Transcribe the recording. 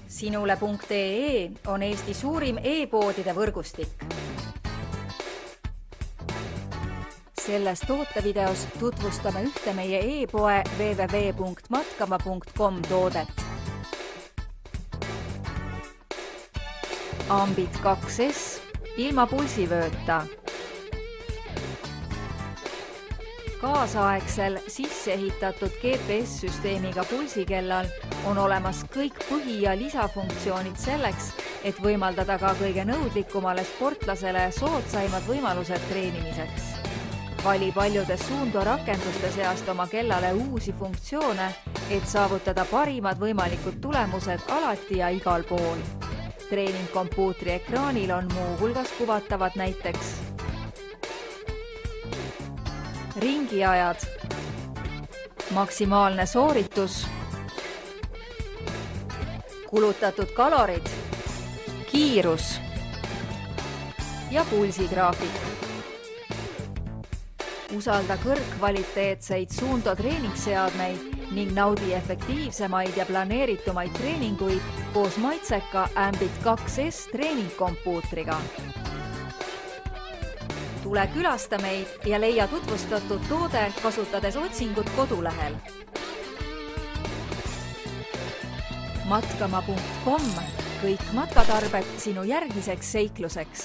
Sinule.ee on Eesti suurim e-poodide võrgustik. Selles tootevideos tutvustame ühte meie e-poe www.matkama.com toodet. Ambit 2S ilma pulsivööta. Kaasaegsel sisseehitatud GPS-süsteemiga pulsikellal on olemas kõik põhi- ja lisafunktsioonid selleks, et võimaldada ka kõige nõudlikumale sportlasele soodsaimad võimalused treenimiseks. Vali paljude Suunto rakenduste seast oma kellale uusi funktsioone, et saavutada parimad võimalikud tulemused alati ja igal pool. Treeningkompuutri ekraanil on muu hulgas kuvatavad näiteks ringiajad, maksimaalne sooritus, kulutatud kalorid, kiirus ja pulsigraafik. Usalda kõrgkvaliteetseid Suunto treeningseadmeid ning naudi efektiivsemaid ja planeeritumaid treeninguid koos maitseka Ambit 2S treeningkompuutriga. Tule külasta meid ja leia tutvustatud toode kasutades otsingut kodulehel. Matkama.com, kõik matkatarbed sinu järgmiseks seikluseks.